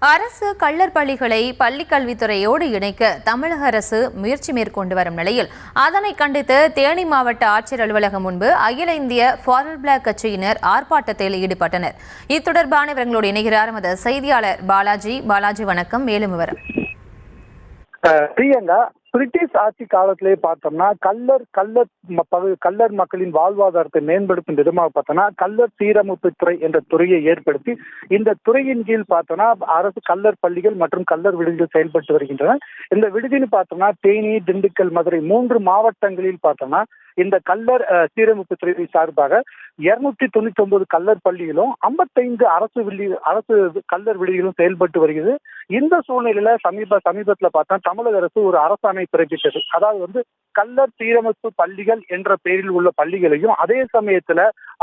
அரசு கள்ளர் பள்ளிகளை பள்ளிக் கல்வித்துறையோடு இணைக்க தமிழக அரசு முயற்சி மேற்கொண்டு வரும் நிலையில் அதனை கண்டித்து தேனி மாவட்ட ஆட்சியர் அலுவலகம் முன்பு அகில இந்திய ஃபார்வர்ட் பிளாக் கட்சியினர் ஆர்ப்பாட்டத்தில் ஈடுபட்டனர். இத்தொடர்பான விவரங்களோடு இணைகிறார் எமது செய்தியாளர் பாலாஜி. வணக்கம். மேலும் விவரம். பிரியங்கா, பிரிட்டிஷ் ஆட்சி காலத்திலே பார்த்தோம்னா கள்ளர் மக்களின் வாழ்வாதாரத்தை மேம்படுத்தும் விதமாக பார்த்தோம்னா கள்ளர் சீரமைப்பு துறை என்ற துறையை ஏற்படுத்தி இந்த துறையின் கீழ் பார்த்தோம்னா அரசு கள்ளர் பள்ளிகள் மற்றும் கள்ளர் விடுதிகள் செயல்பட்டு வருகின்றன. இந்த விடுதின்னு பார்த்தோம்னா தேனி, திண்டுக்கல், மதுரை 3 மாவட்டங்களில் பார்த்தோம்னா இந்த கள்ளர் சீரமைப்பு துறை சார்பாக 299 கள்ளர் பள்ளிகளும் 55 அரசு கள்ளர் விடுதிகளும் செயல்பட்டு வருகிறது. இந்த சூழ்நிலையில சமீபத்துல பார்த்தா தமிழக அரசு ஒரு அரசாணை பிறப்பித்தது. அதாவது கள்ளர் சீரமைப்பு பள்ளிகள் என்ற பெயரில் உள்ள பள்ளிகளையும் அதே சமயத்துல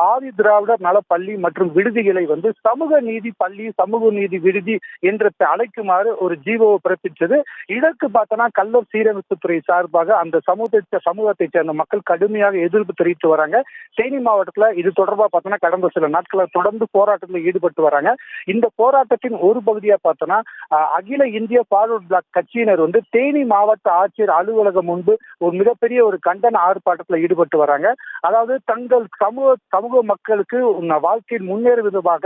ஆதி திராவிடர் நல பள்ளி மற்றும் விடுதிகளை சமூக நீதி பள்ளி, சமூக நீதி விடுதி என்று அழைக்குமாறு ஒரு ஜீவோவை பிறப்பித்தது. இதற்கு பார்த்தோன்னா கள்ளர் சீரமைப்பு துறை சார்பாக அந்த சமூகத்தை சேர்ந்த மக்கள் கடுமையாக எதிர்ப்பு தெரிவித்து வராங்க. தேனி மாவட்டத்துல இது தொடர்பாக பார்த்தோன்னா கடந்த சில நாட்களாக தொடர்ந்து போராட்டத்தில் ஈடுபட்டு வராங்க. இந்த போராட்டத்தின் ஒரு பகுதியா பார்த்தோன்னா அகில இந்திய ஃபார்வர்ட் பிளாக் கட்சியினர் தேனி மாவட்ட ஆட்சியர் அலுவலகம் முன்பு ஒரு மிகப்பெரிய ஒரு கண்டன ஆர்ப்பாட்டத்தில் ஈடுபட்டு வராங்க. அதாவது தங்கள் சமூக மக்களுக்கு வாழ்க்கையில் முன்னேறும் விதமாக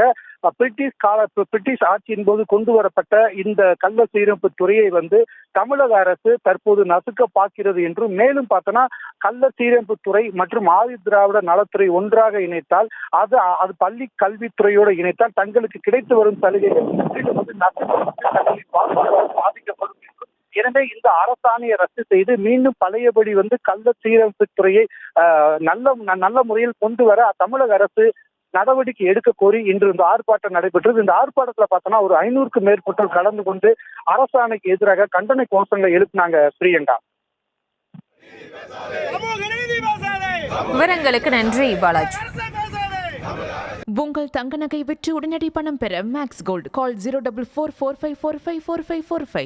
பிரிட்டிஷ் ஆட்சியின் போது கொண்டு வரப்பட்ட இந்த கள்ள சீரமைப்பு துறையை தமிழக அரசு தற்போது நசுக்க பார்க்கிறது என்றும், மேலும் பார்த்தோன்னா கள்ள சீரமைப்பு துறை மற்றும் ஆதி திராவிட நலத்துறை ஒன்றாக இணைத்தால் அது பள்ளி கல்வித்துறையோடு இணைத்தால் தங்களுக்கு கிடைத்து வரும் சலுகைகள் பாதிக்கப்படும். எனவே இந்த அரசாணையை ரத்து செய்து மீண்டும் பழையபடி கள்ள சீரமைப்பு துறையை நல்ல முறையில் கொண்டு வர தமிழக அரசு நடவடிக்கை எடுக்க கோரி இன்று இந்த ஆர்ப்பாட்டம் நடைபெற்றது. இந்த ஆர்ப்பாட்டத்துல பார்த்தோம்னா ஒரு 500க்கும் மேற்பட்டோர் கலந்து கொண்டு அரசாணைக்கு எதிராக கண்டன கோஷங்களை எழுப்பினாங்க. பிரியங்கா, விவரங்களுக்கு நன்றி பாலாஜி. உங்கள் தங்க நகை விற்று உடனடி பணம் பெற மேக்ஸ் கோல்ட் கால் 04445454545.